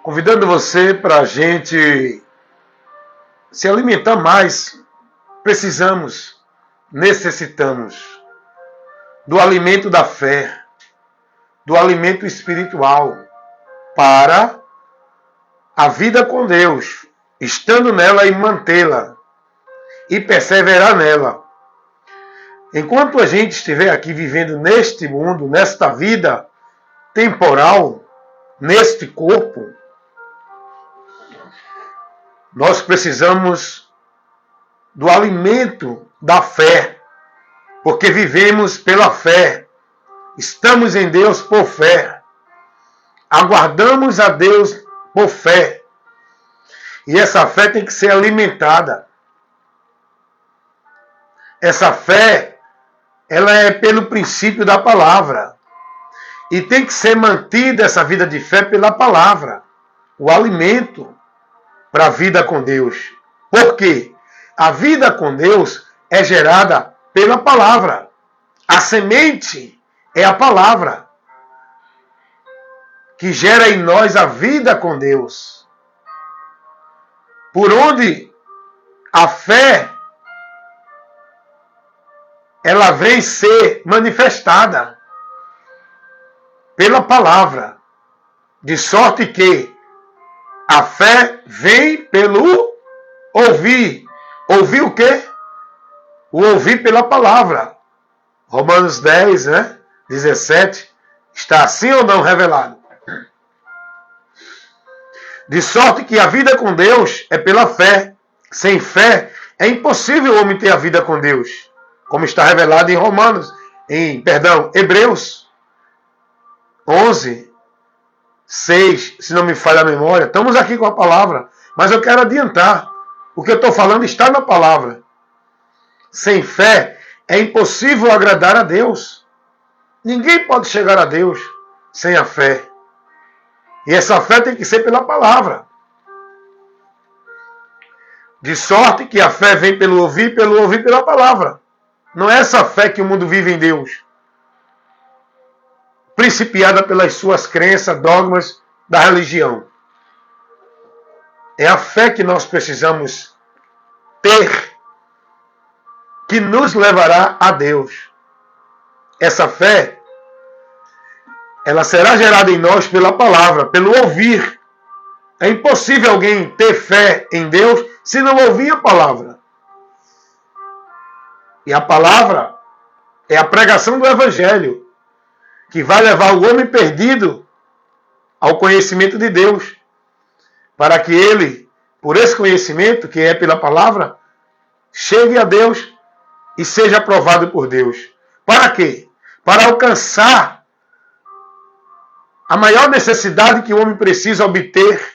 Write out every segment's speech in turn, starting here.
convidando você para a gente se alimentar mais. Precisamos, necessitamos do alimento da fé, do alimento espiritual para a vida com Deus, estando nela e mantê-la e perseverar nela. Enquanto a gente estiver aqui vivendo neste mundo, nesta vida temporal, neste corpo, nós precisamos do alimento da fé, porque vivemos pela fé, estamos em Deus por fé, aguardamos a Deus por fé, e essa fé tem que ser alimentada. Essa fé, ela é pelo princípio da palavra, e tem que ser mantida essa vida de fé pela palavra, o alimento para a vida com Deus. Por quê? A vida com Deus é gerada pela palavra. A semente é a palavra que gera em nós a vida com Deus. Por onde a fé ela vem ser manifestada pela palavra, de sorte que a fé vem pelo ouvir. Ouvir o quê? O ouvir pela palavra. Romanos 10, 17, está assim ou não revelado? De sorte que a vida com Deus é pela fé. Sem fé é impossível o homem ter a vida com Deus, como está revelado em Hebreus 11, 6, se não me falha a memória. Estamos aqui com a palavra, mas eu quero adiantar. O que eu estou falando está na palavra. Sem fé é impossível agradar a Deus. Ninguém pode chegar a Deus sem a fé. E essa fé tem que ser pela palavra. De sorte que a fé vem pelo ouvir pela palavra. Não é essa fé que o mundo vive em Deus, principiada pelas suas crenças, dogmas da religião. É a fé que nós precisamos ter, que nos levará a Deus. Essa fé, ela será gerada em nós pela palavra, pelo ouvir. É impossível alguém ter fé em Deus se não ouvir a palavra. E a palavra é a pregação do Evangelho, que vai levar o homem perdido ao conhecimento de Deus, para que ele, por esse conhecimento, que é pela palavra, chegue a Deus e seja aprovado por Deus. Para quê? Para alcançar a maior necessidade que o homem precisa obter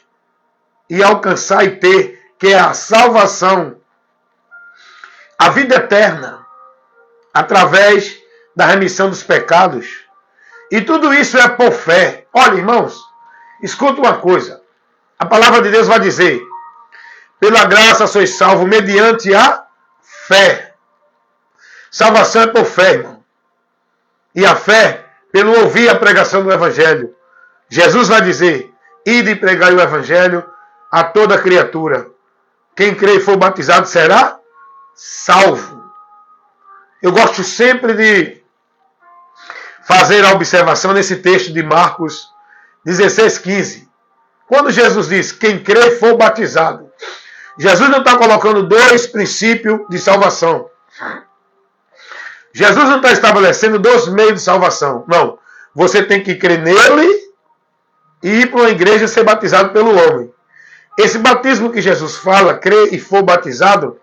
e alcançar e ter, que é a salvação, a vida eterna, através da remissão dos pecados. E tudo isso é por fé. Olha, irmãos, escuta uma coisa. A palavra de Deus vai dizer: pela graça sois salvos mediante a fé. Salvação é por fé, irmão. E a fé, pelo ouvir a pregação do Evangelho. Jesus vai dizer: ide e pregai o Evangelho a toda criatura. Quem crê e for batizado será salvo. Eu gosto sempre de fazer a observação nesse texto de Marcos 16:15. Quando Jesus diz, quem crê e for batizado, Jesus não está colocando dois princípios de salvação. Jesus não está estabelecendo dois meios de salvação. Não. Você tem que crer nele e ir para uma igreja ser batizado pelo homem. Esse batismo que Jesus fala, crer e for batizado,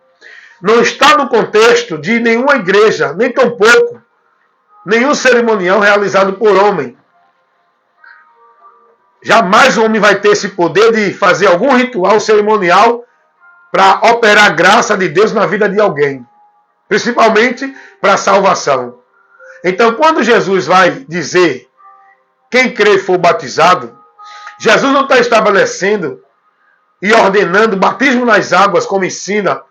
não está no contexto de nenhuma igreja, nem tampouco nenhum cerimonial realizado por homem. Jamais o homem vai ter esse poder de fazer algum ritual cerimonial para operar a graça de Deus na vida de alguém, principalmente para a salvação. Então, quando Jesus vai dizer quem crê e for batizado, Jesus não está estabelecendo e ordenando batismo nas águas, como ensina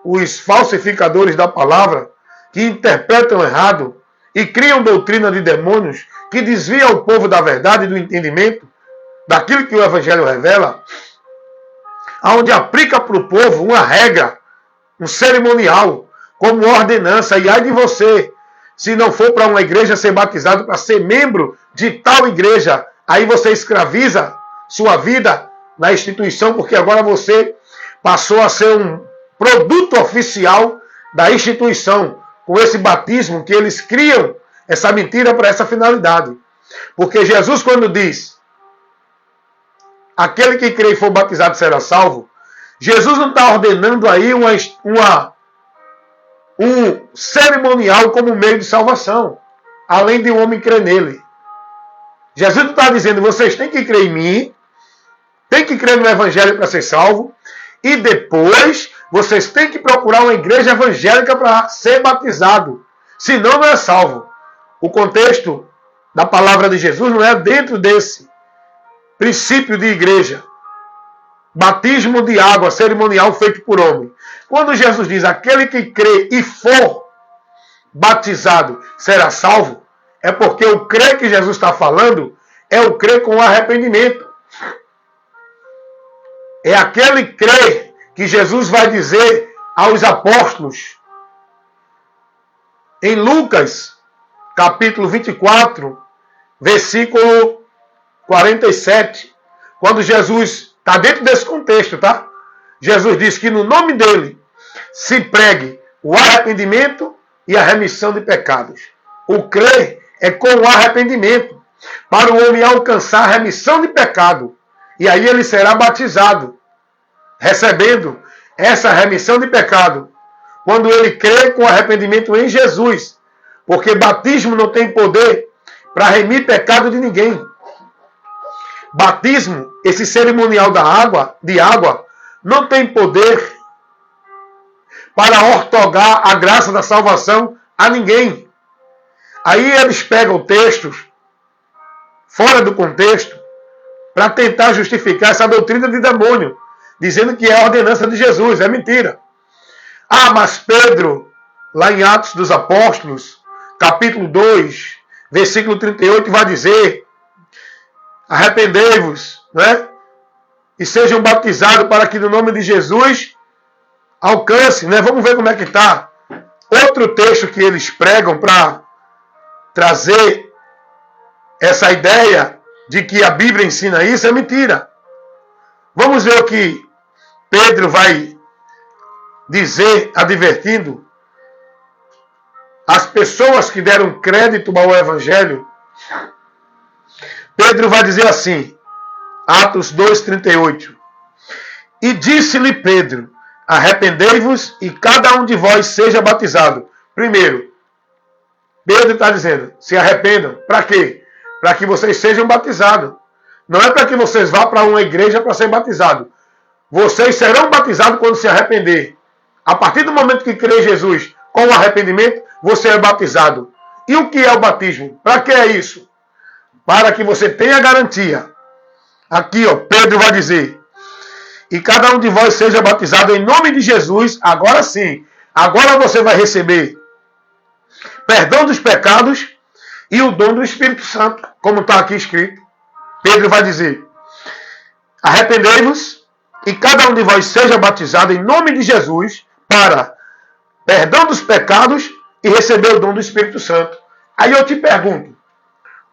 os falsificadores da palavra, que interpretam errado e criam doutrina de demônios, que desviam o povo da verdade e do entendimento, daquilo que o Evangelho revela, onde aplica para o povo uma regra, um cerimonial, como ordenança. E ai de você, se não for para uma igreja ser batizado para ser membro de tal igreja, aí você escraviza sua vida na instituição, porque agora você passou a ser um produto oficial da instituição, com esse batismo que eles criam, essa mentira para essa finalidade. Porque Jesus, quando diz, aquele que crê e for batizado será salvo, Jesus não está ordenando aí um cerimonial como meio de salvação, além de um homem crer nele. Jesus não está dizendo, vocês têm que crer em mim, têm que crer no Evangelho para ser salvo, e depois vocês têm que procurar uma igreja evangélica para ser batizado, senão não é salvo. O contexto da palavra de Jesus não é dentro desse princípio de igreja. Batismo de água, cerimonial feito por homem. Quando Jesus diz, aquele que crê e for batizado será salvo, é porque o crer que Jesus está falando é o crer com arrependimento. É aquele crer que Jesus vai dizer aos apóstolos. Em Lucas, capítulo 24, versículo 47, quando Jesus está dentro desse contexto, tá? Jesus diz que no nome dele se pregue o arrependimento e a remissão de pecados. O crer é com o arrependimento, para o homem alcançar a remissão de pecado. E aí ele será batizado, recebendo essa remissão de pecado, quando ele crê com arrependimento em Jesus. Porque batismo não tem poder para remir pecado de ninguém. Batismo, esse cerimonial de água, não tem poder para ortogar a graça da salvação a ninguém. Aí eles pegam textos fora do contexto para tentar justificar essa doutrina de demônio, dizendo que é a ordenança de Jesus. É mentira. Ah, mas Pedro, lá em Atos dos Apóstolos, capítulo 2, versículo 38, vai dizer: arrependei-vos, né? E sejam batizados para que no nome de Jesus alcance, né? Vamos ver como é que está. Outro texto que eles pregam para trazer essa ideia de que a Bíblia ensina isso é mentira. Vamos ver o que Pedro vai dizer, advertindo as pessoas que deram crédito ao Evangelho. Pedro vai dizer assim, Atos 2,38. E disse-lhe Pedro, arrependei-vos e cada um de vós seja batizado. Primeiro, Pedro está dizendo, se arrependam. Para quê? Para que vocês sejam batizados. Não é para que vocês vá para uma igreja para ser batizados. Vocês serão batizados quando se arrepender. A partir do momento que crê em Jesus com o arrependimento, você é batizado. E o que é o batismo? Para que é isso? Para que você tenha garantia. Aqui, ó, Pedro vai dizer, e cada um de vós seja batizado em nome de Jesus, agora sim. Agora você vai receber perdão dos pecados e o dom do Espírito Santo, como está aqui escrito. Pedro vai dizer, arrependei-vos e cada um de vós seja batizado em nome de Jesus para perdão dos pecados e receber o dom do Espírito Santo. Aí eu te pergunto,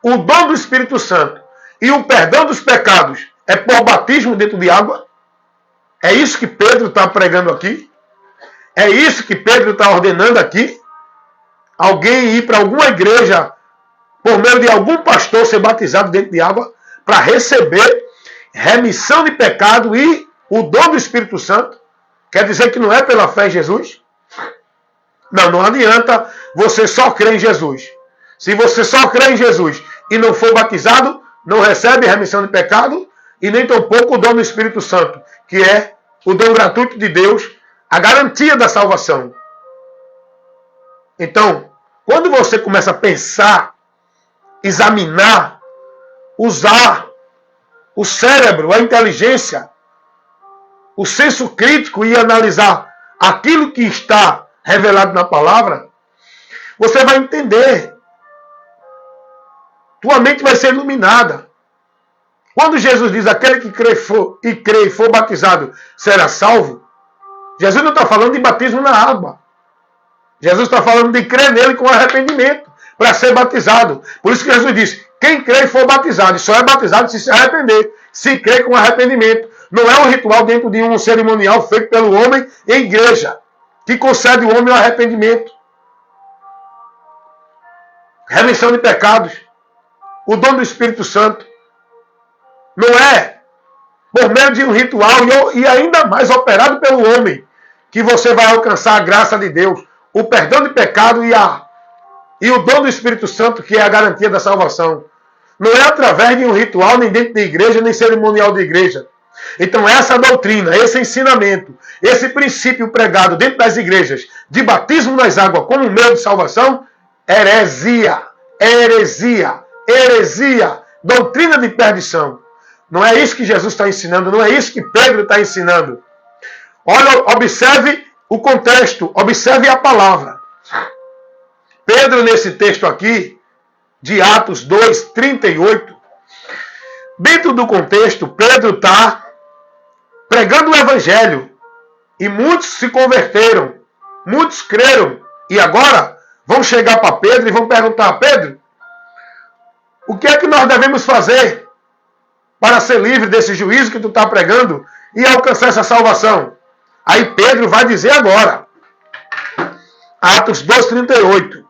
o dom do Espírito Santo e o perdão dos pecados é por batismo dentro de água? É isso que Pedro está pregando aqui? É isso que Pedro está ordenando aqui? Alguém ir para alguma igreja por meio de algum pastor ser batizado dentro de água para receber remissão de pecado e o dom do Espírito Santo? Quer dizer que não é pela fé em Jesus? Não adianta você só crer em Jesus. Se você só crê em Jesus e não for batizado, não recebe remissão de pecado e nem tampouco o dom do Espírito Santo, que é o dom gratuito de Deus, a garantia da salvação. Então, quando você começa a pensar, examinar, usar o cérebro, a inteligência, o senso crítico e analisar aquilo que está revelado na palavra, você vai entender. Tua mente vai ser iluminada. Quando Jesus diz aquele que crê e for batizado será salvo, Jesus não está falando de batismo na água. Jesus está falando de crer nele com arrependimento para ser batizado. Por isso que Jesus diz, quem crê e for batizado, só é batizado se arrepender, se crê com arrependimento. Não é um ritual dentro de um cerimonial feito pelo homem em igreja, que concede ao homem o arrependimento, remissão de pecados, o dom do Espírito Santo. Não é por meio de um ritual e ainda mais operado pelo homem que você vai alcançar a graça de Deus, o perdão de pecado e o dom do Espírito Santo, que é a garantia da salvação. Não é através de um ritual, nem dentro de igreja, nem cerimonial de igreja. Então essa doutrina, esse ensinamento, esse princípio pregado dentro das igrejas de batismo nas águas como meio de salvação, heresia, doutrina de perdição. Não é isso que Jesus está ensinando, não é isso que Pedro está ensinando. Olha, observe o contexto, observe a palavra. Pedro, nesse texto aqui, de Atos 2:38, dentro do contexto, Pedro está pregando o evangelho e muitos se converteram, muitos creram, e agora vão chegar para Pedro e vão perguntar a Pedro, o que é que nós devemos fazer para ser livre desse juízo que tu está pregando e alcançar essa salvação? Aí Pedro vai dizer agora, Atos 2:38,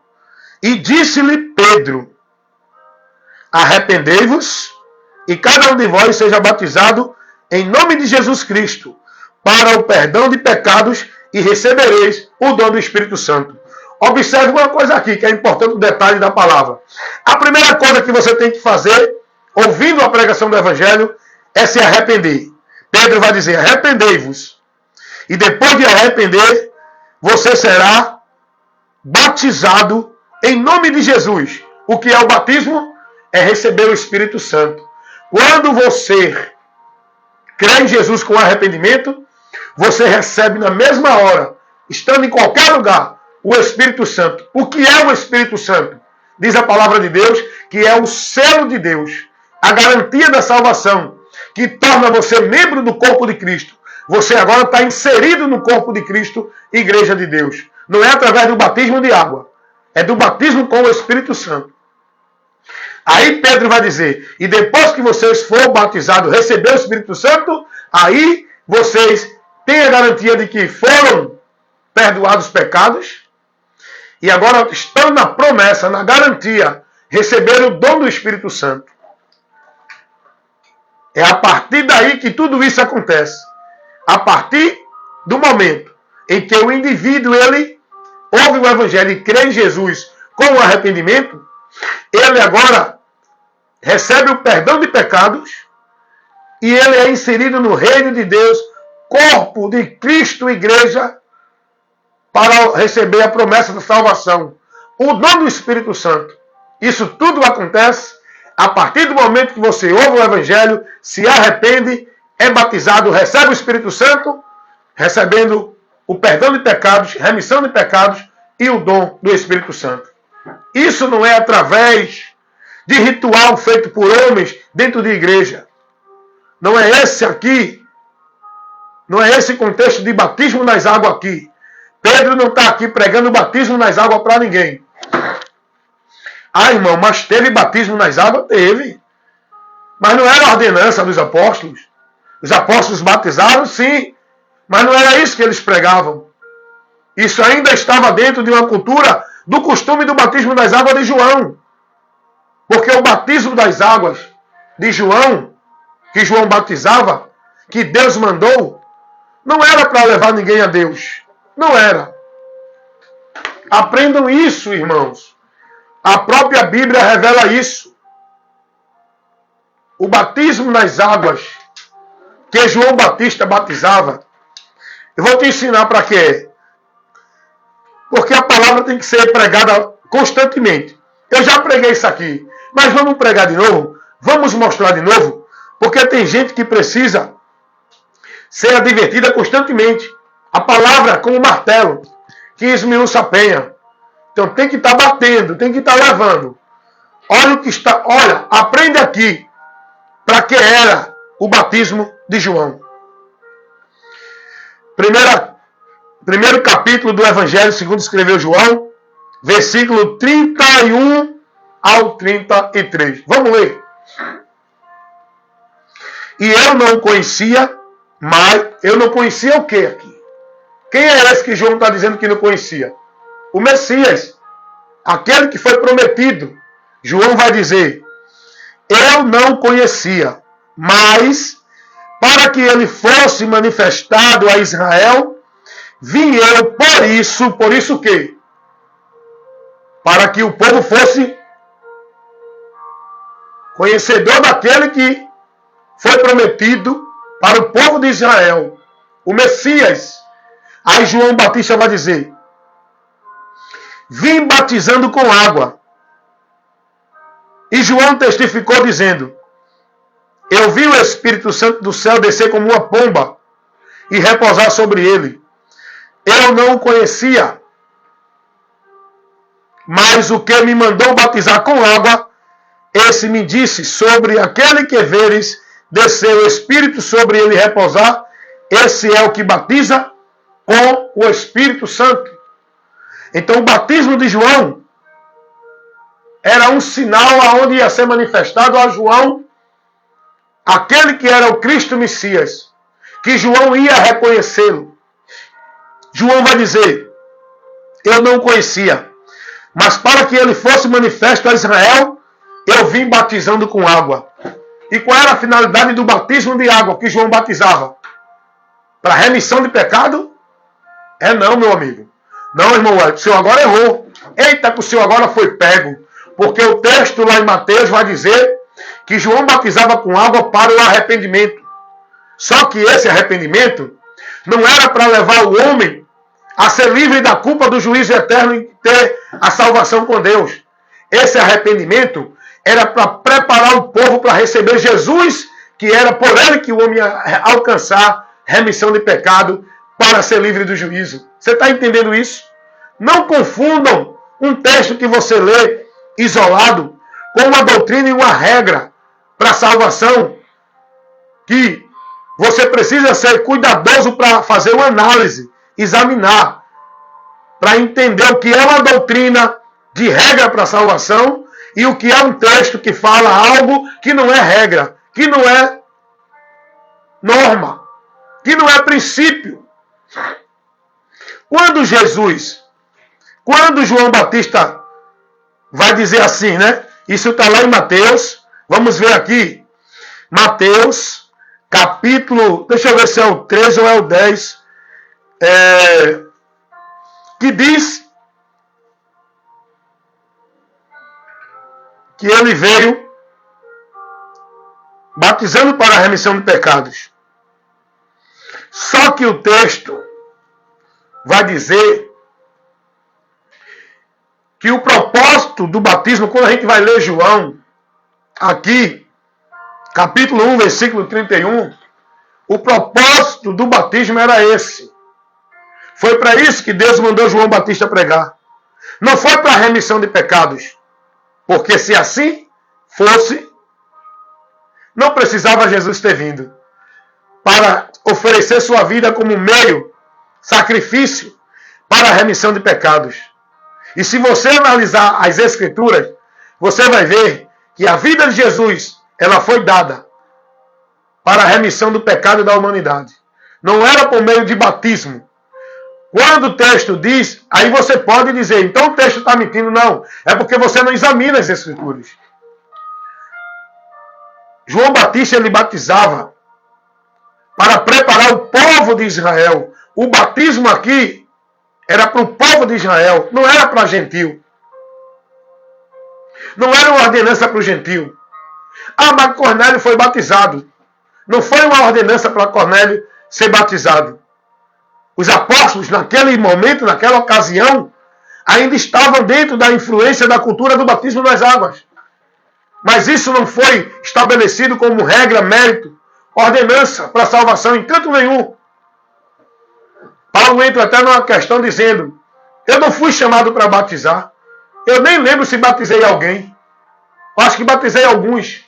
e disse-lhe Pedro, arrependei-vos e cada um de vós seja batizado em nome de Jesus Cristo para o perdão de pecados e recebereis o dom do Espírito Santo. Observe uma coisa aqui que é importante, o detalhe da palavra. A primeira coisa que você tem que fazer, ouvindo a pregação do Evangelho, é se arrepender. Pedro vai dizer, arrependei-vos. E depois de arrepender, você será batizado em nome de Jesus. O que é o batismo? É receber o Espírito Santo. Quando você crê em Jesus com arrependimento, você recebe na mesma hora, estando em qualquer lugar, o Espírito Santo. O que é o Espírito Santo? Diz a palavra de Deus que é o selo de Deus, a garantia da salvação, que torna você membro do corpo de Cristo. Você agora está inserido no corpo de Cristo, Igreja de Deus. Não é através do batismo de água, é do batismo com o Espírito Santo. Aí Pedro vai dizer, e depois que vocês forem batizados, receber o Espírito Santo, aí vocês têm a garantia de que foram perdoados os pecados, e agora estão na promessa, na garantia, receber o dom do Espírito Santo. É a partir daí que tudo isso acontece. A partir do momento em que o indivíduo, ele ouve o Evangelho e crê em Jesus com o arrependimento, ele agora recebe o perdão de pecados e ele é inserido no reino de Deus, corpo de Cristo, igreja, para receber a promessa da salvação. O dom do Espírito Santo. Isso tudo acontece a partir do momento que você ouve o Evangelho, se arrepende, é batizado, recebe o Espírito Santo, recebendo o perdão de pecados, remissão de pecados e o dom do Espírito Santo. Isso não é através de ritual feito por homens dentro de igreja. Não é esse aqui, não é esse contexto de batismo nas águas aqui. Pedro não está aqui pregando batismo nas águas para ninguém. Ah, irmão, mas teve batismo nas águas? Teve. Mas não era a ordenança dos apóstolos. Os apóstolos batizaram, sim. Mas não era isso que eles pregavam. Isso ainda estava dentro de uma cultura do costume do batismo das águas de João. Porque o batismo das águas de João, que João batizava, que Deus mandou, não era para levar ninguém a Deus. Não era. Aprendam isso, irmãos. A própria Bíblia revela isso. O batismo nas águas que João Batista batizava, eu vou te ensinar para quê. Porque a palavra tem que ser pregada constantemente. Eu já preguei isso aqui, mas vamos pregar de novo? Vamos mostrar de novo? Porque tem gente que precisa ser advertida constantemente. A palavra como martelo, que esmiuça a penha. Então tem que estar batendo, tem que estar levando. Olha o que está. Olha, aprende aqui. para que era o batismo de João. Primeiro capítulo do Evangelho segundo escreveu João, versículo 31 ao 33. Vamos ler. E eu não conhecia, mas eu não conhecia o que aqui? Quem é esse que João está dizendo que não conhecia? O Messias, aquele que foi prometido. João vai dizer, eu não conhecia, mas para que ele fosse manifestado a Israel, vim eu por isso o quê? Para que o povo fosse conhecedor daquele que foi prometido para o povo de Israel, o Messias. Aí João Batista vai dizer, vim batizando com água. E João testificou dizendo, eu vi o Espírito Santo do céu descer como uma pomba e repousar sobre ele. Eu não o conhecia, mas o que me mandou batizar com água, esse me disse, sobre aquele que veres descer o Espírito sobre ele repousar, esse é o que batiza com o Espírito Santo. Então o batismo de João era um sinal aonde ia ser manifestado a João aquele que era o Cristo Messias, que João ia reconhecê-lo. João vai dizer, eu não conhecia, mas para que ele fosse manifesto a Israel, eu vim batizando com água. E qual era a finalidade do batismo de água que João batizava? Para remissão de pecado? Não, meu amigo. Não, irmão, o senhor agora errou. Eita, que o senhor agora foi pego. Porque o texto lá em Mateus vai dizer que João batizava com água para o arrependimento. Só que esse arrependimento não era para levar o homem a ser livre da culpa do juízo eterno e ter a salvação com Deus. Esse arrependimento era para preparar o povo para receber Jesus, que era por ele que o homem ia alcançar remissão de pecado para ser livre do juízo. Você está entendendo isso? Não confundam um texto que você lê isolado com uma doutrina e uma regra para a salvação, que você precisa ser cuidadoso para fazer uma análise, examinar, para entender o que é uma doutrina de regra para a salvação e o que é um texto que fala algo que não é regra, que não é norma, que não é princípio. Quando João Batista vai dizer assim, né? Isso está lá em Mateus. Vamos ver aqui. Mateus, capítulo... Deixa eu ver se é o 13 ou é o 10. Que diz que ele veio batizando para a remissão de pecados. Só que o texto vai dizer que o propósito do batismo, quando a gente vai ler João, aqui, capítulo 1, versículo 31, o propósito do batismo era esse. Foi para isso que Deus mandou João Batista pregar. Não foi para a remissão de pecados. Porque se assim fosse, não precisava Jesus ter vindo para oferecer sua vida como meio, sacrifício, para a remissão de pecados. E se você analisar as Escrituras, você vai ver que a vida de Jesus, ela foi dada para a remissão do pecado da humanidade. Não era por meio de batismo. Quando o texto diz, aí você pode dizer, então o texto está mentindo. Não, é porque você não examina as Escrituras. João Batista, ele batizava para preparar o povo de Israel. O batismo aqui era para o povo de Israel, não era para gentil. Não era uma ordenança para o gentil. Ah, mas Cornélio foi batizado. Não foi uma ordenança para Cornélio ser batizado. Os apóstolos, naquele momento, naquela ocasião, ainda estavam dentro da influência da cultura do batismo nas águas. Mas isso não foi estabelecido como regra, mérito, ordenança para salvação em canto nenhum. Paulo entra até numa questão dizendo, eu não fui chamado para batizar. Eu nem lembro se batizei alguém. Eu acho que batizei alguns.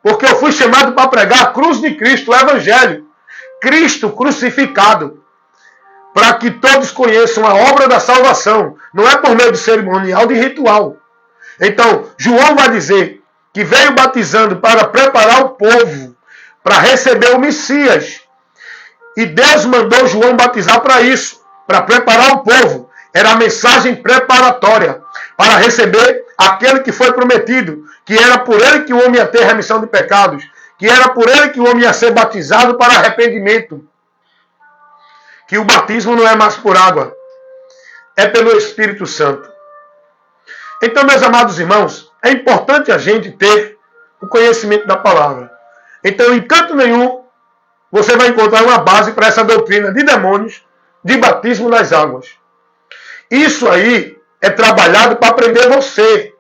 Porque eu fui chamado para pregar a cruz de Cristo, o Evangelho. Cristo crucificado. Para que todos conheçam a obra da salvação. Não é por meio de cerimonial, de ritual. Então, João vai dizer que veio batizando para preparar o povo, para receber o Messias. E Deus mandou João batizar para isso, para preparar o povo. Era a mensagem preparatória para receber aquele que foi prometido, que era por ele que o homem ia ter remissão de pecados, que era por ele que o homem ia ser batizado para arrependimento. Que o batismo não é mais por água, é pelo Espírito Santo. Então, meus amados irmãos, é importante a gente ter o conhecimento da palavra. Então, em canto nenhum, você vai encontrar uma base para essa doutrina de demônios, de batismo nas águas. Isso aí é trabalhado para prender você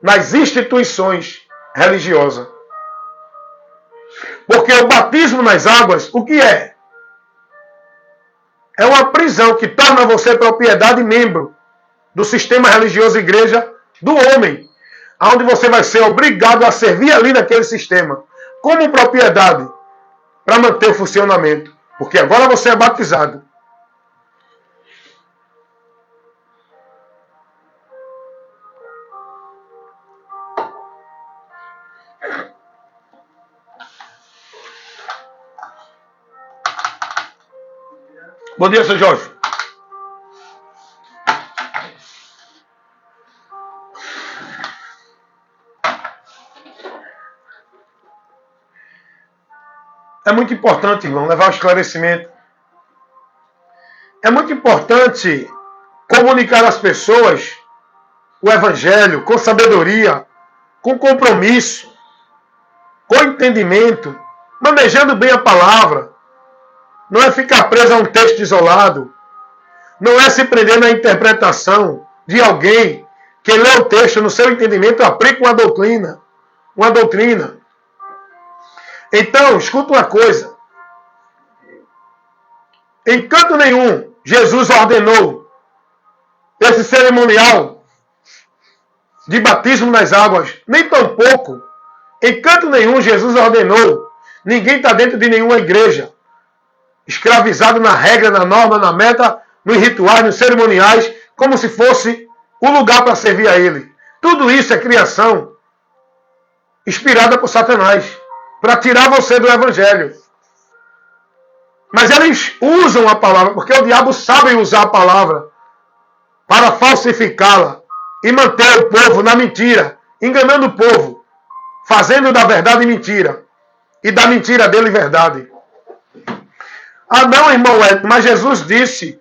nas instituições religiosas. Porque o batismo nas águas, o que é? É uma prisão que torna você propriedade e membro do sistema religioso igreja do homem, onde você vai ser obrigado a servir ali naquele sistema, como propriedade, para manter o funcionamento. Porque agora você é batizado. Bom dia, Sr. Jorge. É muito importante, irmão, levar o esclarecimento. É muito importante comunicar às pessoas o Evangelho com sabedoria, com compromisso, com entendimento, manejando bem a palavra. Não é ficar preso a um texto isolado. Não é se prender na interpretação de alguém que lê o texto no seu entendimento e aplica uma doutrina. Uma doutrina. Então, escuta uma coisa. Em canto nenhum, Jesus ordenou esse cerimonial de batismo nas águas. Nem tampouco. Em canto nenhum, Jesus ordenou. Ninguém está dentro de nenhuma igreja escravizado na regra, na norma, na meta, nos rituais, nos cerimoniais, como se fosse o lugar para servir a ele. Tudo isso é criação inspirada por Satanás, para tirar você do Evangelho. Mas eles usam a palavra, porque o diabo sabe usar a palavra para falsificá-la e manter o povo na mentira, enganando o povo, fazendo da verdade mentira e da mentira dele verdade. Ah não, irmão Edson, mas Jesus disse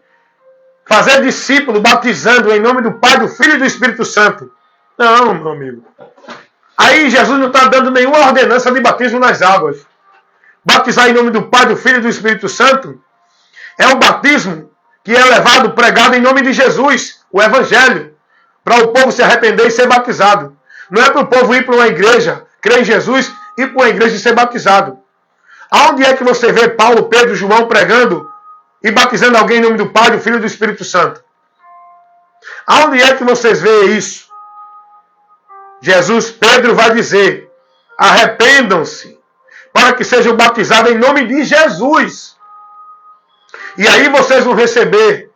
fazer discípulo batizando em nome do Pai, do Filho e do Espírito Santo. Não, meu amigo. Aí Jesus não está dando nenhuma ordenança de batismo nas águas. Batizar em nome do Pai, do Filho e do Espírito Santo é um batismo que é levado, pregado em nome de Jesus, o Evangelho, para o povo se arrepender e ser batizado. Não é para o povo ir para uma igreja, crer em Jesus, ir para uma igreja e ser batizado. Aonde é que você vê Paulo, Pedro, João pregando e batizando alguém em nome do Pai, do Filho e do Espírito Santo? Aonde é que vocês veem isso? Jesus, Pedro vai dizer, arrependam-se para que sejam batizados em nome de Jesus. E aí vocês vão receber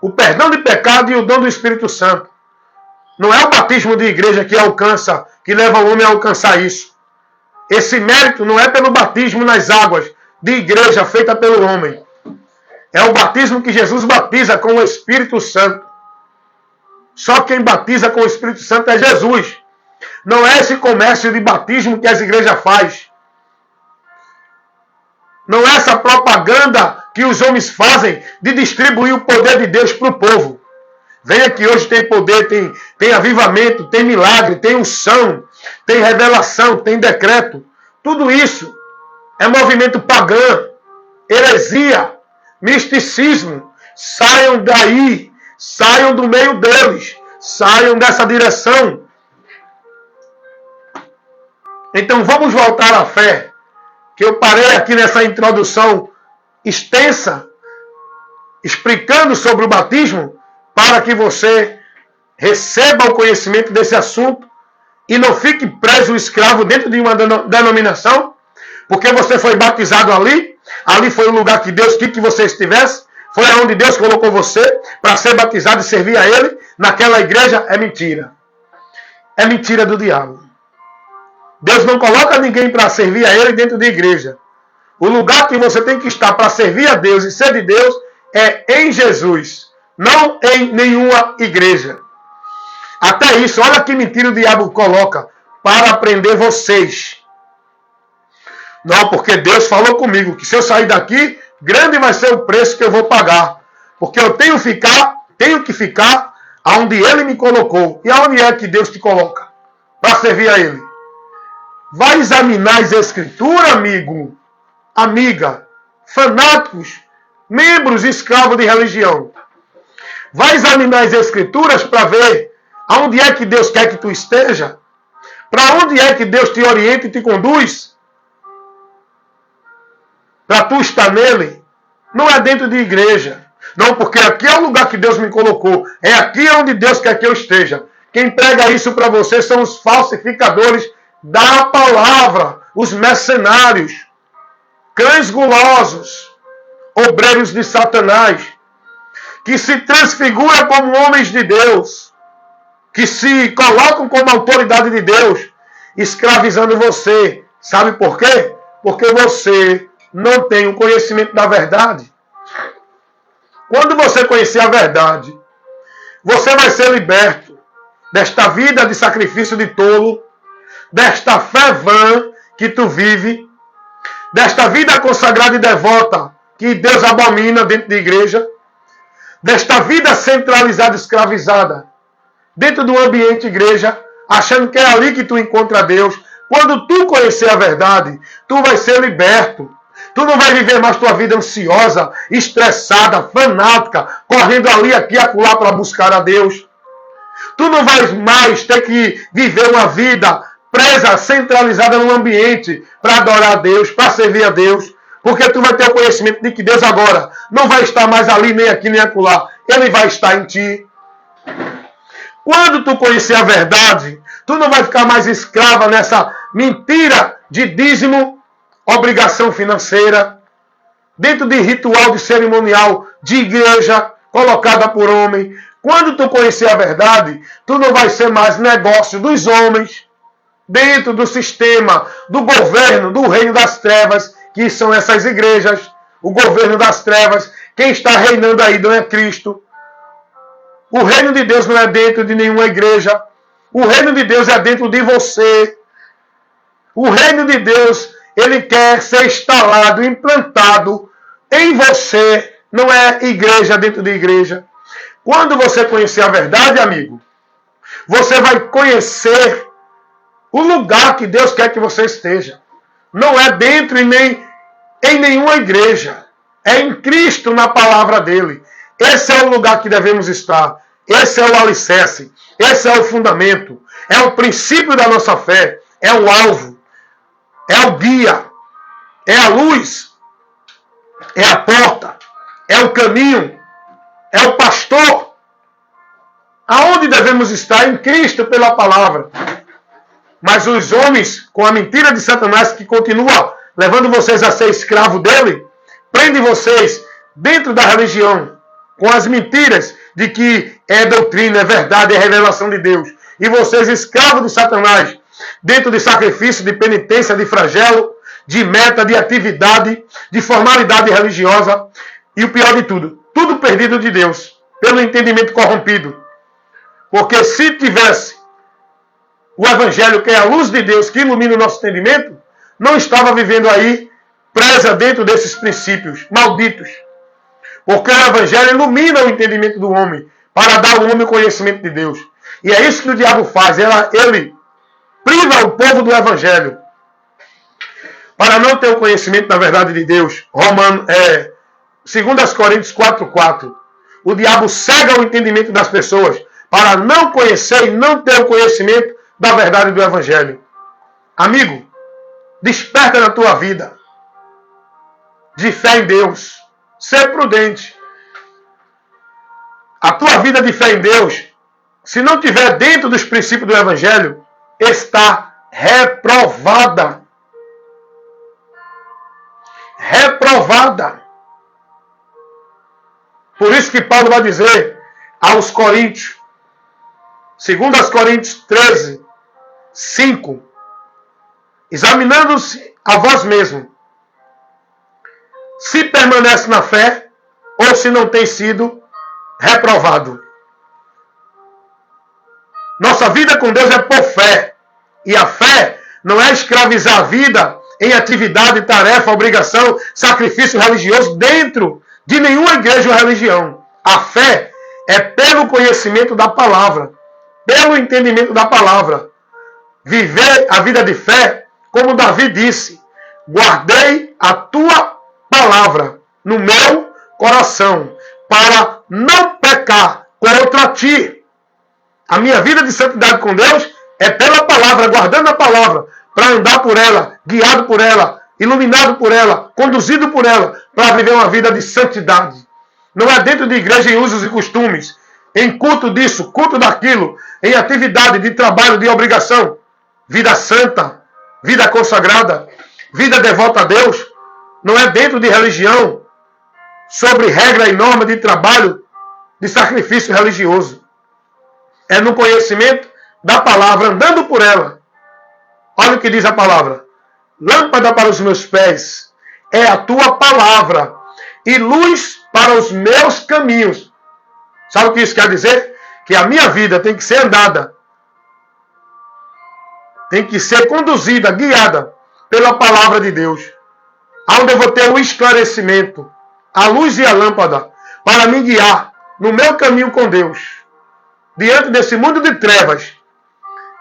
o perdão de pecado e o dom do Espírito Santo. Não é o batismo de igreja que alcança, que leva o homem a alcançar isso. Esse mérito não é pelo batismo nas águas de igreja feita pelo homem. É o batismo que Jesus batiza com o Espírito Santo. Só quem batiza com o Espírito Santo é Jesus. Não é esse comércio de batismo que as igrejas fazem. Não é essa propaganda que os homens fazem de distribuir o poder de Deus para o povo. Venha que hoje tem poder, tem avivamento, tem milagre, tem unção, tem revelação, tem decreto. Tudo isso é movimento pagão, heresia, misticismo. Saiam daí, saiam do meio deles, saiam dessa direção. Então vamos voltar à fé, que eu parei aqui nessa introdução extensa, explicando sobre o batismo, para que você receba o conhecimento desse assunto e não fique preso, escravo dentro de uma denominação, porque você foi batizado ali, ali foi o lugar que Deus quis que você estivesse, foi aonde Deus colocou você para ser batizado e servir a Ele, naquela igreja. É mentira. É mentira do diabo. Deus não coloca ninguém para servir a Ele dentro de igreja. O lugar que você tem que estar para servir a Deus e ser de Deus é em Jesus, não em nenhuma igreja. Até isso, olha que mentira o diabo coloca para prender vocês. Não, porque Deus falou comigo que se eu sair daqui, grande vai ser o preço que eu vou pagar. Porque eu tenho que ficar aonde Ele me colocou. E aonde é que Deus te coloca? Para servir a Ele. Vai examinar as Escrituras, amigo, amiga, fanáticos, membros escravos de religião. Vai examinar as Escrituras para ver aonde é que Deus quer que tu esteja. Para onde é que Deus te orienta e te conduz. Para tu estar nele. Não é dentro de igreja. Não, porque aqui é o lugar que Deus me colocou. É aqui onde Deus quer que eu esteja. Quem prega isso para você são os falsificadores da palavra. Os mercenários. Cães gulosos. Obreiros de Satanás. Que se transfiguram como homens de Deus. Que se colocam como autoridade de Deus. Escravizando você. Sabe por quê? Porque você não tem o conhecimento da verdade. Quando você conhecer a verdade, você vai ser liberto desta vida de sacrifício de tolo, desta fé vã que tu vive, desta vida consagrada e devota que Deus abomina dentro da igreja, desta vida centralizada e escravizada dentro do ambiente igreja, achando que é ali que tu encontra Deus. Quando tu conhecer a verdade, tu vai ser liberto. Tu não vai viver mais tua vida ansiosa, estressada, fanática, correndo ali, aqui, acolá para buscar a Deus. Tu não vais mais ter que viver uma vida presa, centralizada num ambiente para adorar a Deus, para servir a Deus. Porque tu vai ter o conhecimento de que Deus agora não vai estar mais ali, nem aqui, nem acolá. Ele vai estar em ti. Quando tu conhecer a verdade, tu não vai ficar mais escrava nessa mentira de dízimo, obrigação financeira, dentro de ritual de cerimonial de igreja, colocada por homem. Quando tu conhecer a verdade, tu não vai ser mais negócio dos homens, dentro do sistema, do governo, do reino das trevas, que são essas igrejas, o governo das trevas. Quem está reinando aí não é Cristo. O reino de Deus não é dentro de nenhuma igreja. O reino de Deus é dentro de você. O reino de Deus, ele quer ser instalado, implantado em você. Não é igreja dentro de igreja. Quando você conhecer a verdade, amigo, você vai conhecer o lugar que Deus quer que você esteja. Não é dentro e nem em nenhuma igreja. É em Cristo, na palavra dele. Esse é o lugar que devemos estar. Esse é o alicerce. Esse é o fundamento. É o princípio da nossa fé. É o alvo. É o guia. É a luz. É a porta. É o caminho. É o pastor. Aonde devemos estar? Em Cristo pela palavra. Mas os homens, com a mentira de Satanás, que continua levando vocês a ser escravo dele, prende vocês dentro da religião, com as mentiras de que é doutrina, é verdade, é revelação de Deus. E vocês, escravos de Satanás, dentro de sacrifício, de penitência, de flagelo, de meta, de atividade, de formalidade religiosa. E o pior de tudo, tudo perdido de Deus, pelo entendimento corrompido. Porque se tivesse o Evangelho, que é a luz de Deus, que ilumina o nosso entendimento, não estava vivendo aí presa dentro desses princípios malditos. Porque o Evangelho ilumina o entendimento do homem para dar ao homem o conhecimento de Deus. E é isso que o diabo faz. Ele priva o povo do Evangelho para não ter o conhecimento da verdade de Deus. 2 Coríntios 4:4. O diabo cega o entendimento das pessoas para não conhecer e não ter o conhecimento da verdade do Evangelho. Amigo, desperta na tua vida de fé em Deus. Ser prudente. A tua vida de fé em Deus, se não estiver dentro dos princípios do Evangelho, está reprovada. Reprovada. Por isso que Paulo vai dizer aos Coríntios, 2 Coríntios 13, 5, examinando-se a vós mesmo, se permanece na fé ou se não tem sido reprovado. Nossa vida com Deus é por fé. E a fé não é escravizar a vida em atividade, tarefa, obrigação, sacrifício religioso dentro de nenhuma igreja ou religião. A fé é pelo conhecimento da palavra, pelo entendimento da palavra. Viver a vida de fé, como Davi disse, guardei a tua palavra no meu coração, para não pecar contra ti. A minha vida de santidade com Deus é pela palavra, guardando a palavra, para andar por ela, guiado por ela, iluminado por ela, conduzido por ela, para viver uma vida de santidade. Não é dentro de igreja em usos e costumes, em culto disso, culto daquilo, em atividade de trabalho, de obrigação. Vida santa, vida consagrada, vida devota a Deus. Não é dentro de religião, sobre regra e norma de trabalho, de sacrifício religioso. É no conhecimento da palavra, andando por ela. Olha o que diz a palavra. Lâmpada para os meus pés é a tua palavra e luz para os meus caminhos. Sabe o que isso quer dizer? Que a minha vida tem que ser andada, tem que ser conduzida, guiada pela palavra de Deus. Onde eu vou ter o esclarecimento, a luz e a lâmpada para me guiar no meu caminho com Deus. Diante desse mundo de trevas,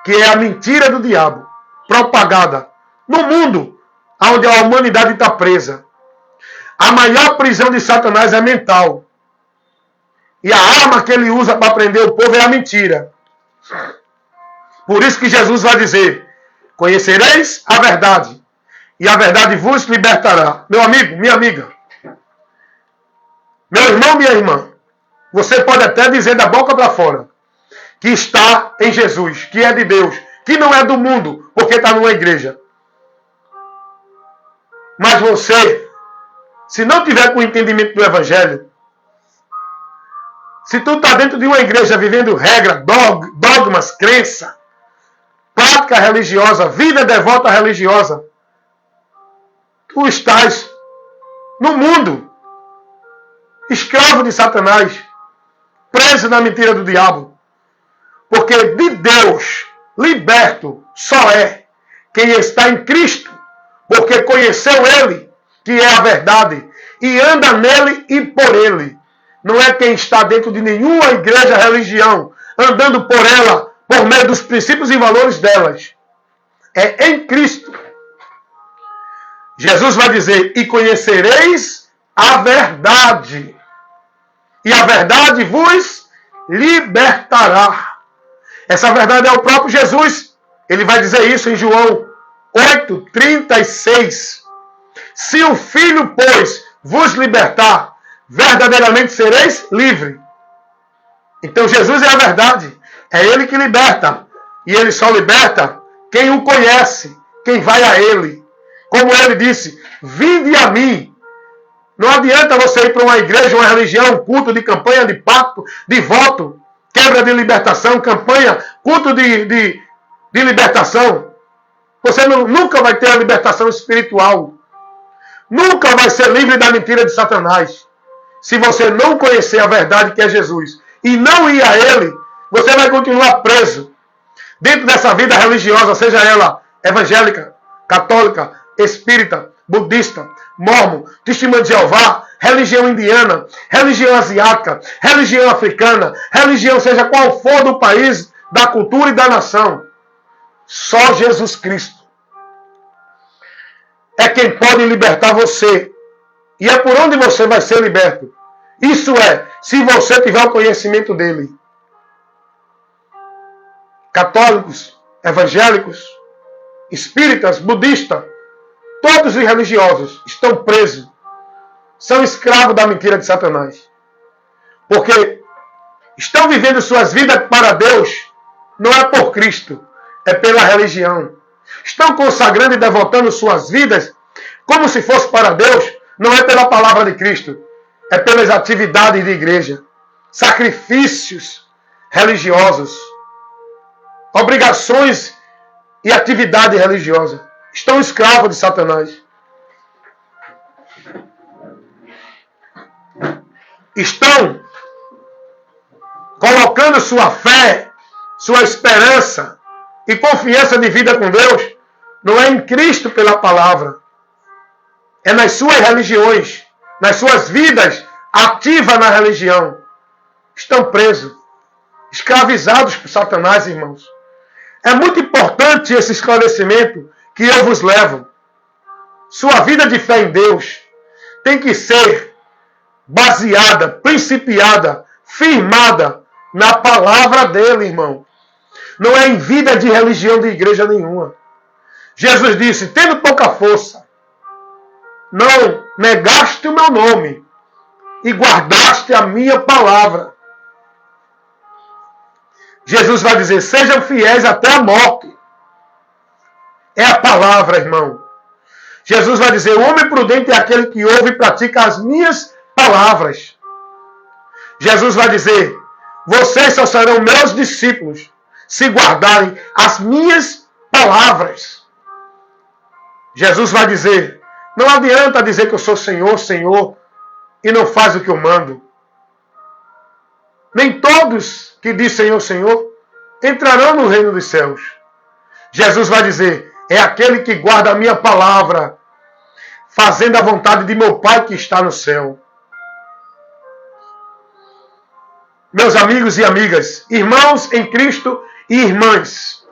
que é a mentira do diabo, propagada no mundo onde a humanidade está presa. A maior prisão de Satanás é mental. E a arma que ele usa para prender o povo é a mentira. Por isso que Jesus vai dizer, conhecereis a verdade, e a verdade vos libertará. Meu amigo, minha amiga, meu irmão, minha irmã, você pode até dizer da boca para fora que está em Jesus, que é de Deus, que não é do mundo, porque está numa igreja. Mas você, se não tiver com o entendimento do Evangelho, se tu está dentro de uma igreja vivendo regra, dogmas, crença, prática religiosa, vida devota religiosa, tu estás no mundo, escravo de Satanás, preso na mentira do diabo. Porque de Deus, liberto, só é quem está em Cristo, porque conheceu Ele, que é a verdade, e anda nele e por Ele. Não é quem está dentro de nenhuma igreja, religião, andando por ela, por meio dos princípios e valores delas. É em Cristo. Jesus vai dizer, e conhecereis a verdade, e a verdade vos libertará. Essa verdade é o próprio Jesus. Ele vai dizer isso em João 8:36. Se o Filho, pois, vos libertar, verdadeiramente sereis livres. Então Jesus é a verdade. É Ele que liberta. E Ele só liberta quem o conhece, quem vai a Ele. Como Ele disse, vinde a mim. Não adianta você ir para uma igreja, uma religião, um culto de campanha, de pacto, de voto, quebra de libertação, campanha, culto de libertação. Você nunca vai ter a libertação espiritual. Nunca vai ser livre da mentira de Satanás. Se você não conhecer a verdade que é Jesus e não ir a Ele, você vai continuar preso dentro dessa vida religiosa, seja ela evangélica, católica, espírita, budista, mormon, testemunho de Jeová, religião indiana, religião asiática, religião africana, religião seja qual for do país, da cultura e da nação. Só Jesus Cristo é quem pode libertar você. E é por onde você vai ser liberto. Isso é, se você tiver o conhecimento dele. Católicos, evangélicos, espíritas, budistas, todos os religiosos estão presos. São escravos da mentira de Satanás. Porque estão vivendo suas vidas para Deus, não é por Cristo. é pela religião. Estão consagrando e devotando suas vidas como se fosse para Deus, não é pela palavra de Cristo, é pelas atividades de igreja, sacrifícios religiosos, obrigações e atividade religiosa. Estão escravos de Satanás. Estão colocando sua fé, sua esperança e confiança de vida com Deus, não é em Cristo pela palavra, é nas suas religiões, nas suas vidas ativas na religião. Estão presos, escravizados por Satanás, irmãos. É muito importante esse esclarecimento que eu vos levo. Sua vida de fé em Deus tem que ser baseada, principiada, firmada na palavra dele, irmão. Não é em vida de religião de igreja nenhuma. Jesus disse, tendo pouca força, não negaste o meu nome e guardaste a minha palavra. Jesus vai dizer, sejam fiéis até a morte. É a palavra, irmão. Jesus vai dizer, o homem prudente é aquele que ouve e pratica as minhas palavras. Jesus vai dizer, vocês só serão meus discípulos se guardarem as minhas palavras. Jesus vai dizer, não adianta dizer que eu sou Senhor, Senhor, e não faz o que eu mando. Nem todos que dizem Senhor, Senhor, entrarão no reino dos céus. Jesus vai dizer, é aquele que guarda a minha palavra, fazendo a vontade de meu Pai que está no céu. Meus amigos e amigas, irmãos em Cristo e irmãs,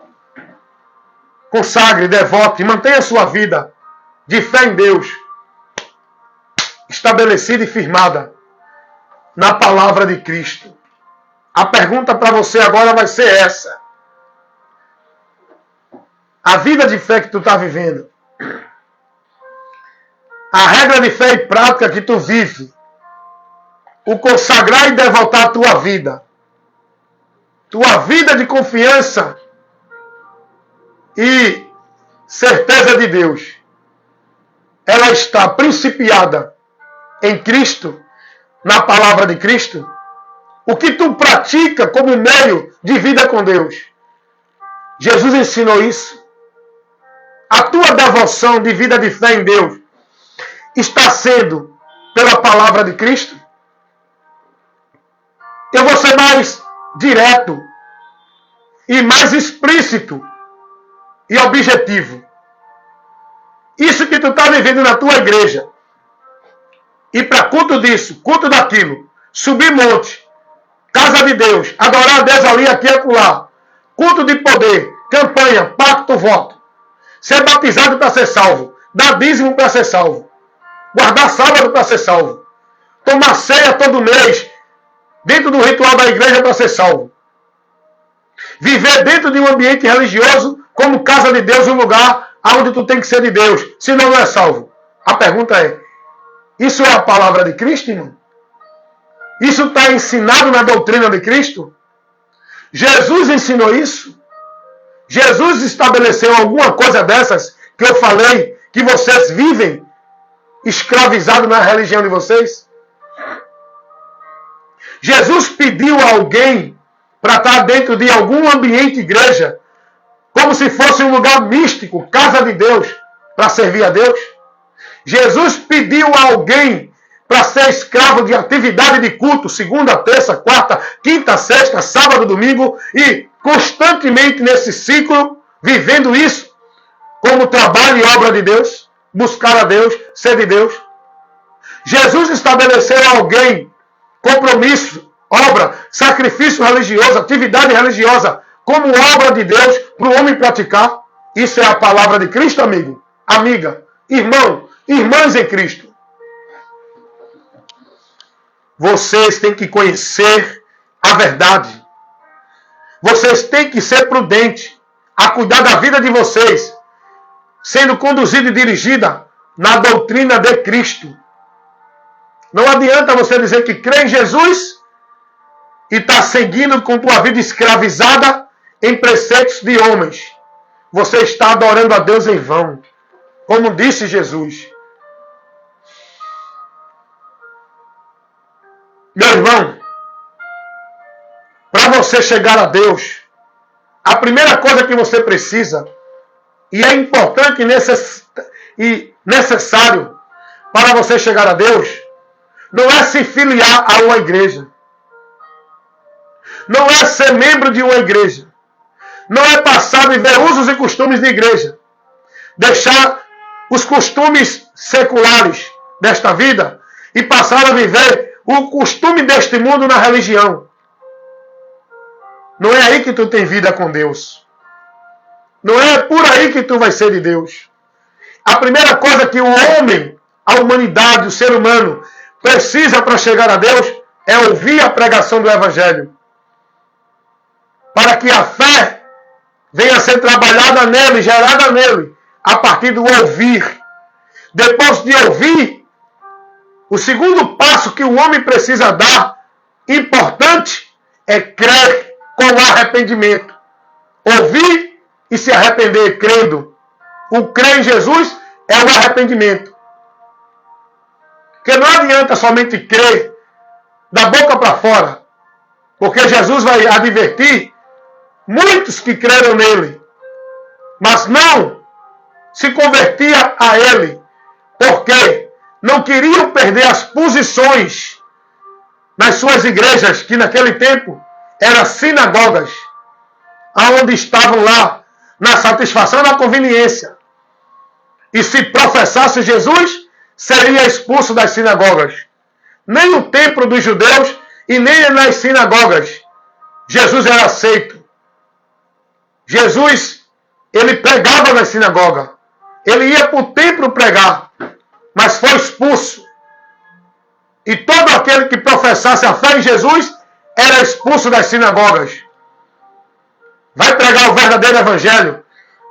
consagre, devote e mantenha sua vida de fé em Deus estabelecida e firmada na palavra de Cristo. A pergunta para você agora vai ser essa. A vida de fé que tu está vivendo, a regra de fé e prática que tu vive, o consagrar e devotar a tua vida de confiança e certeza de Deus, ela está principiada em Cristo, na palavra de Cristo? O que tu pratica como meio de vida com Deus? Jesus ensinou isso. A tua devoção de vida de fé em Deus está sendo pela palavra de Cristo? Eu vou ser mais direto e mais explícito e objetivo. Isso que tu está vivendo na tua igreja, ir para culto disso, culto daquilo, subir monte, casa de Deus, adorar a Deus ali, aqui e acolá, culto de poder, campanha, pacto, voto, ser batizado para ser salvo, dar dízimo para ser salvo, guardar sábado para ser salvo, tomar ceia todo mês, dentro do ritual da igreja para ser salvo, viver dentro de um ambiente religioso como casa de Deus, um lugar onde tu tem que ser de Deus, senão não é salvo. A pergunta é, isso é a palavra de Cristo, irmão? Isso está ensinado na doutrina de Cristo? Jesus ensinou isso? Jesus estabeleceu alguma coisa dessas que eu falei, que vocês vivem escravizados na religião de vocês? Jesus pediu a alguém para estar dentro de algum ambiente igreja, como se fosse um lugar místico, casa de Deus, para servir a Deus? Jesus pediu a alguém para ser escravo de atividade de culto, segunda, terça, quarta, quinta, sexta, sábado, domingo, e constantemente nesse ciclo, vivendo isso como trabalho e obra de Deus, buscar a Deus, ser de Deus? Jesus estabeleceu a alguém compromisso, obra, sacrifício religioso, atividade religiosa, como obra de Deus para o homem praticar? Isso é a palavra de Cristo, amigo, amiga, irmão, irmãs em Cristo. Vocês têm que conhecer a verdade. Vocês têm que ser prudentes a cuidar da vida de vocês, sendo conduzida e dirigida na doutrina de Cristo. Não adianta você dizer que crê em Jesus e está seguindo com tua vida escravizada em preceitos de homens, você está adorando a Deus em vão. Como disse Jesus. Meu irmão, para você chegar a Deus, a primeira coisa que você precisa, e é importante e necessário para você chegar a Deus, não é se filiar a uma igreja. Não é ser membro de uma igreja. Não é passar a viver usos e costumes de igreja. Deixar os costumes seculares desta vida e passar a viver o costume deste mundo na religião. Não é aí que tu tem vida com Deus. Não é por aí que tu vai ser de Deus. A primeira coisa que o homem, a humanidade, o ser humano, precisa para chegar a Deus é ouvir a pregação do Evangelho. Para que a fé venha a ser trabalhada nele, gerada nele, a partir do ouvir. Depois de ouvir, o segundo passo que o homem precisa dar, importante, é crer com arrependimento. Ouvir e se arrepender crendo. O crer em Jesus é o arrependimento. Porque não adianta somente crer da boca para fora. Porque Jesus vai advertir muitos que creram nele, mas não se convertia a ele, porque não queriam perder as posições nas suas igrejas, que naquele tempo eram sinagogas, aonde estavam lá na satisfação da conveniência. E se professasse Jesus, seria expulso das sinagogas. Nem no templo dos judeus e nem nas sinagogas Jesus era aceito. Jesus, ele pregava na sinagoga. Ele ia para o templo pregar, mas foi expulso. E todo aquele que professasse a fé em Jesus era expulso das sinagogas. Vai pregar o verdadeiro evangelho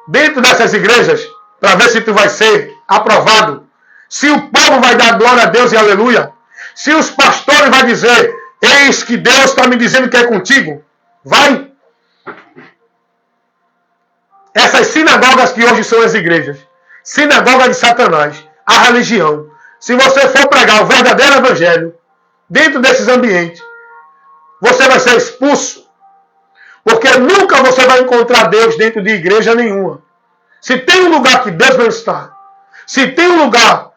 dentro dessas igrejas para ver se tu vai ser aprovado. Se o povo vai dar glória a Deus e aleluia. Se os pastores vão dizer, eis que Deus está me dizendo que é contigo. Vai. Essas sinagogas que hoje são as igrejas, sinagoga de Satanás, a religião. Se você for pregar o verdadeiro evangelho dentro desses ambientes, você vai ser expulso. Porque nunca você vai encontrar Deus dentro de igreja nenhuma. Se tem um lugar que Deus não está, se tem um lugar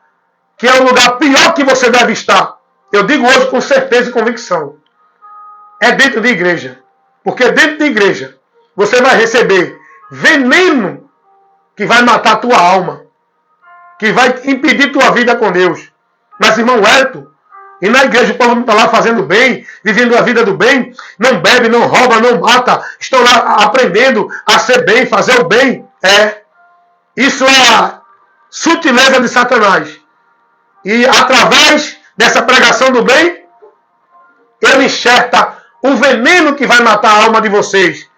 que é o lugar pior que você deve estar, eu digo hoje com certeza e convicção, é dentro de igreja. Porque dentro de igreja você vai receber veneno que vai matar a tua alma, que vai impedir tua vida com Deus. Mas, irmão Wellington, e na igreja o povo não está lá fazendo bem, vivendo a vida do bem, não bebe, não rouba, não mata, estão lá aprendendo a ser bem, fazer o bem. Isso é a sutileza de Satanás. E através dessa pregação do bem, ele enxerta o veneno que vai matar a alma de vocês.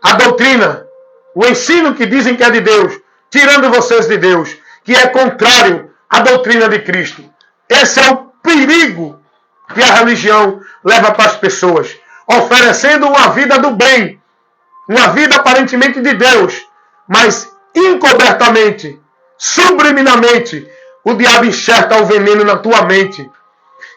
A doutrina, o ensino que dizem que é de Deus, tirando vocês de Deus, que é contrário à doutrina de Cristo. Esse é o perigo que a religião leva para as pessoas, oferecendo uma vida do bem, uma vida aparentemente de Deus, mas encobertamente, subliminamente, o diabo enxerta o veneno na tua mente,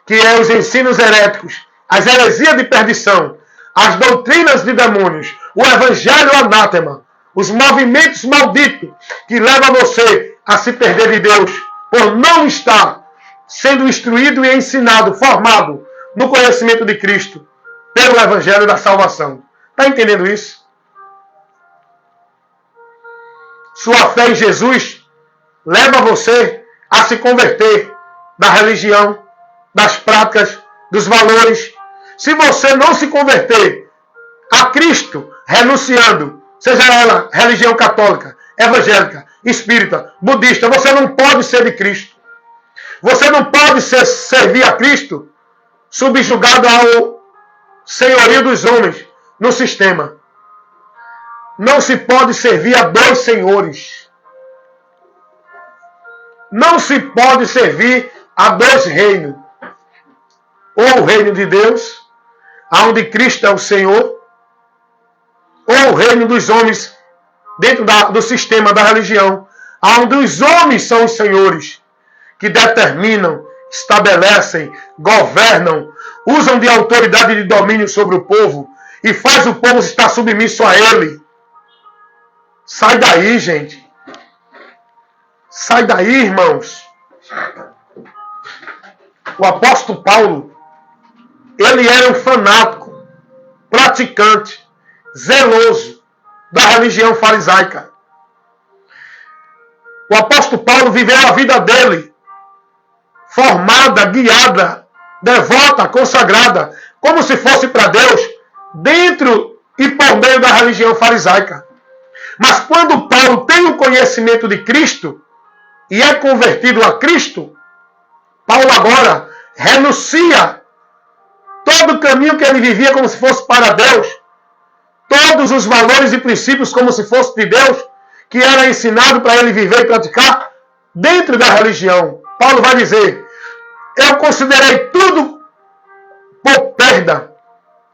que é os ensinos heréticos, as heresias de perdição, as doutrinas de demônios, o evangelho anátema, os movimentos malditos que levam você a se perder de Deus, por não estar sendo instruído e ensinado, formado no conhecimento de Cristo, pelo evangelho da salvação. Está entendendo isso? Sua fé em Jesus leva você a se converter da religião, das práticas, dos valores. Se você não se converter a Cristo, renunciando, seja ela religião católica, evangélica, espírita, budista, você não pode ser de Cristo. Você não pode servir a Cristo subjugado ao senhorio dos homens no sistema. Não se pode servir a dois senhores. Não se pode servir a dois reinos. Ou o reino de Deus, onde Cristo é o Senhor, ou o reino dos homens, dentro do sistema da religião, onde os homens são os senhores, que determinam, estabelecem, governam, usam de autoridade e de domínio sobre o povo e faz o povo estar submisso a ele. Sai daí, gente. Sai daí, irmãos. O apóstolo Paulo, ele era um fanático, praticante, zeloso da religião farisaica. O apóstolo Paulo viveu a vida dele formada, guiada, devota, consagrada, como se fosse para Deus, dentro e por meio da religião farisaica. Mas quando Paulo tem o conhecimento de Cristo e é convertido a Cristo, Paulo agora renuncia todo o caminho que ele vivia como se fosse para Deus, todos os valores e princípios como se fosse de Deus, que era ensinado para ele viver e praticar dentro da religião. Paulo vai dizer: eu considerei tudo por perda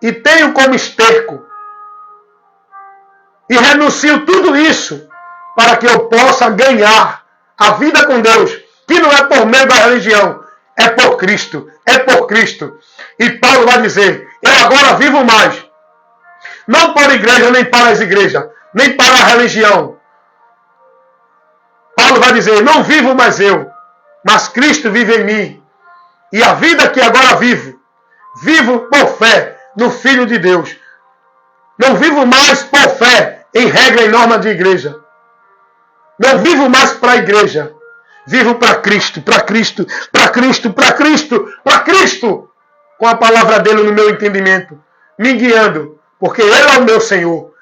e tenho como esterco e renuncio tudo isso para que eu possa ganhar a vida com Deus, que não é por meio da religião, é por Cristo, é por Cristo. E Paulo vai dizer: eu agora vivo mais, não para a igreja, nem para as igrejas, nem para a religião. Paulo vai dizer: não vivo mais eu, mas Cristo vive em mim. E a vida que agora vivo por fé no Filho de Deus. Não vivo mais por fé em regra e norma de igreja. Não vivo mais para a igreja. Vivo para Cristo, para Cristo, para Cristo, para Cristo, para Cristo. Com a palavra dele no meu entendimento, me guiando, porque ele é o meu Senhor.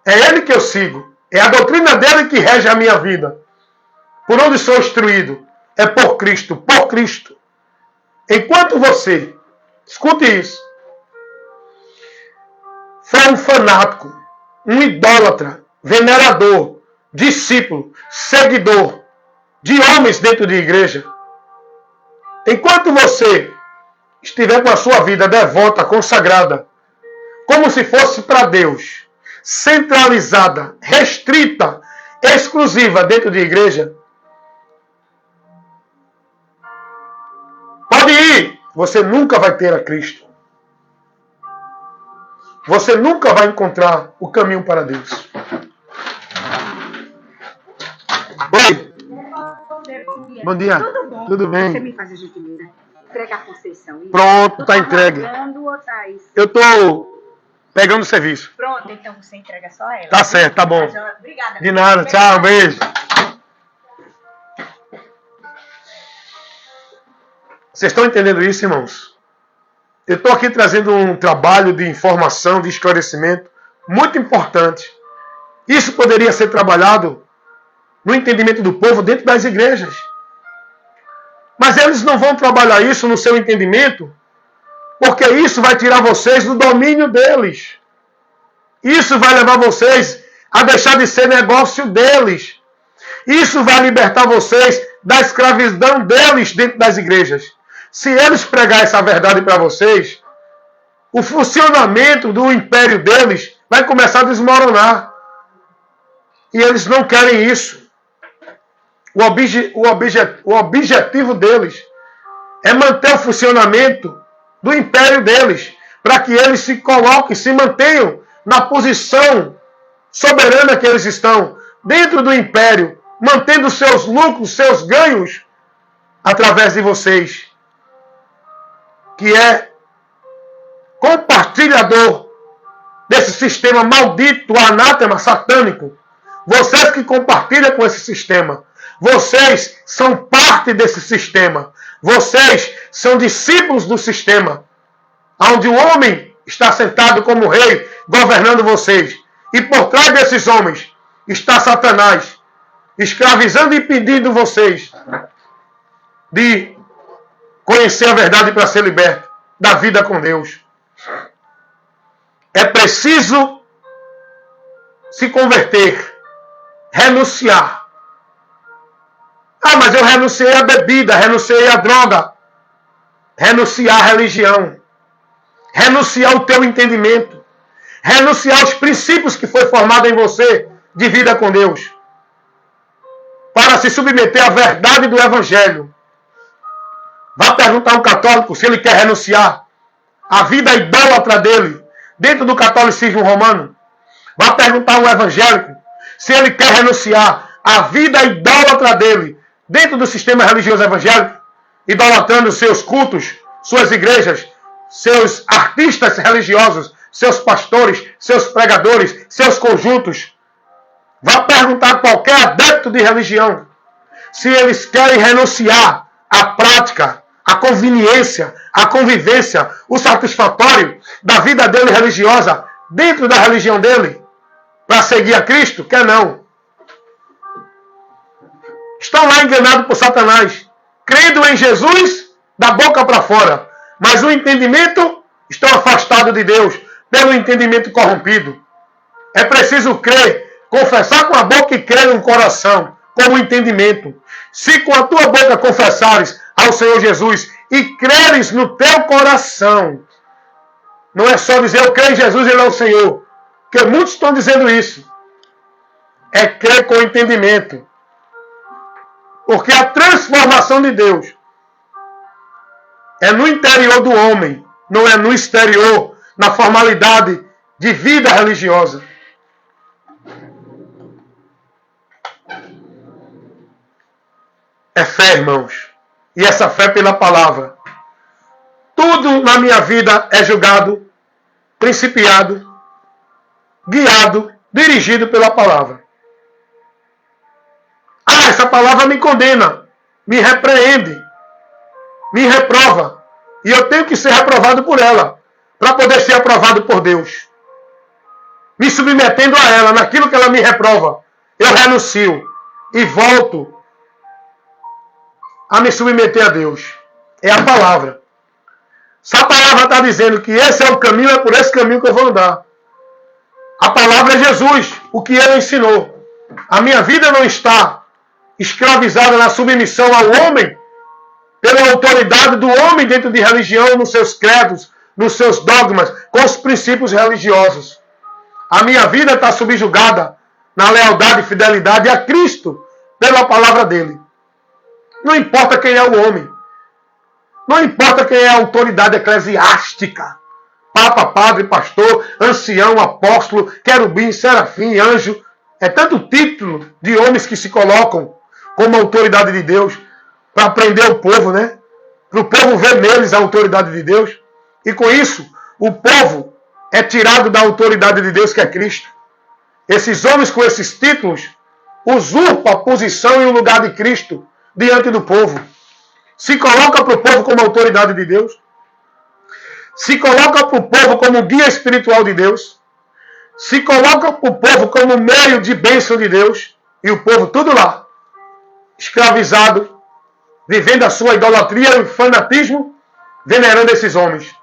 É ele que eu sigo. É a doutrina dele que rege a minha vida. Por onde sou instruído? É por Cristo, por Cristo. Enquanto você, escute isso, for um fanático, um idólatra, venerador, discípulo, seguidor de homens dentro de igreja, enquanto você estiver com a sua vida devota, consagrada, como se fosse para Deus, centralizada, restrita, exclusiva dentro de igreja, pode ir, você nunca vai ter a Cristo. Você nunca vai encontrar o caminho para Deus. Oi. Bom dia. Tudo bom? Tudo bem? Você me faz a gentileza. Entrega a Conceição. Isso. Pronto, está entregue. Ou tá isso? Eu estou pegando o serviço. Pronto, então você entrega só ela. Tá certo, tá bom. Obrigada. De nada, tchau, beijo. Vocês estão entendendo isso, irmãos? Eu estou aqui trazendo um trabalho de informação, de esclarecimento muito importante. Isso poderia ser trabalhado no entendimento do povo dentro das igrejas. Mas eles não vão trabalhar isso no seu entendimento, porque isso vai tirar vocês do domínio deles. Isso vai levar vocês a deixar de ser negócio deles. Isso vai libertar vocês da escravidão deles dentro das igrejas. Se eles pregarem essa verdade para vocês, o funcionamento do império deles vai começar a desmoronar. E eles não querem isso. O objetivo deles é manter o funcionamento do império deles, para que eles se coloquem, se mantenham na posição soberana que eles estão, dentro do império, mantendo seus lucros, seus ganhos, através de vocês, que é compartilhador desse sistema maldito, anátema, satânico. Vocês que compartilham com esse sistema, vocês são parte desse sistema. Vocês são discípulos do sistema, onde o homem está sentado como rei, governando vocês. E por trás desses homens está Satanás, escravizando e impedindo vocês de conhecer a verdade para ser liberto da vida com Deus. É preciso se converter, renunciar. Ah, mas eu renunciei à bebida, renunciei à droga. Renunciar à religião. Renunciar ao teu entendimento. renunciar aos princípios que foi formado em você de vida com Deus, para se submeter à verdade do Evangelho. Vá perguntar a um católico se ele quer renunciar à vida idólatra dele dentro do catolicismo romano. Vá perguntar a um evangélico se ele quer renunciar à vida idólatra dele dentro do sistema religioso evangélico, idolatrando seus cultos, suas igrejas, seus artistas religiosos, seus pastores, seus pregadores, seus conjuntos. Vá perguntar a qualquer adepto de religião se eles querem renunciar à prática, à conveniência, à convivência, o satisfatório da vida dele religiosa dentro da religião dele, para seguir a Cristo. Quer não. Estão lá enganados por Satanás, crendo em Jesus da boca para fora, mas o entendimento estão afastados de Deus pelo entendimento corrompido. É preciso crer, confessar com a boca e crer no coração, com o entendimento. Se com a tua boca confessares ao Senhor Jesus e creres no teu coração, não é só dizer eu creio em Jesus, Ele é o Senhor, porque muitos estão dizendo isso. É crer com entendimento. Porque a transformação de Deus é no interior do homem, não é no exterior, na formalidade de vida religiosa. É fé, irmãos. E essa fé pela palavra. Tudo na minha vida é julgado, principiado, guiado, dirigido pela palavra. Ah, essa palavra me condena, me repreende, me reprova. E eu tenho que ser reprovado por ela, para poder ser aprovado por Deus. Me submetendo a ela, naquilo que ela me reprova, eu renuncio e volto a me submeter a Deus. É a palavra. Se a palavra está dizendo que esse é o caminho, é por esse caminho que eu vou andar. A palavra é Jesus, o que Ele ensinou. A minha vida não está escravizada na submissão ao homem, pela autoridade do homem dentro de religião, nos seus credos, nos seus dogmas, com os princípios religiosos. A minha vida está subjugada na lealdade e fidelidade a Cristo, pela palavra dele. Não importa quem é o homem. Não importa quem é a autoridade eclesiástica. Papa, padre, pastor, ancião, apóstolo, querubim, serafim, anjo. É tanto título de homens que se colocam como autoridade de Deus para prender o povo, né? Para o povo ver neles a autoridade de Deus. E com isso, o povo é tirado da autoridade de Deus, que é Cristo. Esses homens com esses títulos usurpam a posição e o lugar de Cristo diante do povo. Se coloca para o povo como autoridade de Deus. Se coloca para o povo como guia espiritual de Deus. Se coloca para o povo como meio de bênção de Deus. E o povo tudo lá, escravizado, vivendo a sua idolatria e fanatismo, venerando esses homens,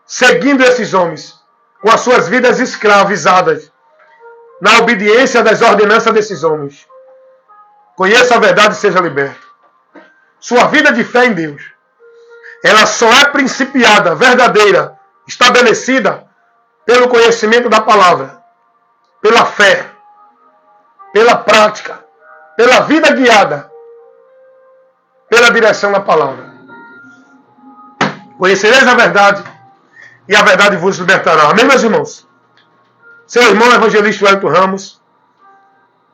seguindo esses homens, com as suas vidas escravizadas, na obediência das ordenanças desses homens. Conheça a verdade e seja liberto. Sua vida de fé em Deus, ela só é principiada, verdadeira, estabelecida pelo conhecimento da palavra, pela fé, pela prática, pela vida guiada, pela direção da palavra. Conhecereis a verdade e a verdade vos libertará. Amém, meus irmãos? Seu irmão evangelista Wellington Ramos,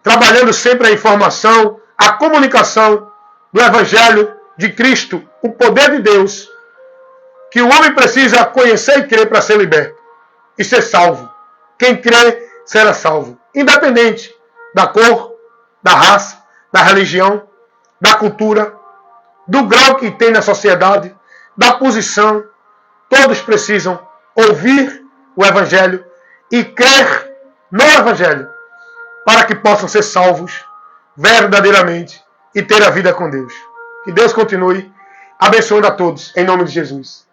trabalhando sempre a informação, a comunicação do Evangelho de Cristo, o poder de Deus, que o homem precisa conhecer e crer para ser liberto e ser salvo. Quem crê será salvo, independente da cor, da raça, da religião, da cultura, do grau que tem na sociedade, da posição. Todos precisam ouvir o Evangelho e crer no Evangelho, para que possam ser salvos verdadeiramente e ter a vida com Deus. Que Deus continue abençoando a todos, em nome de Jesus.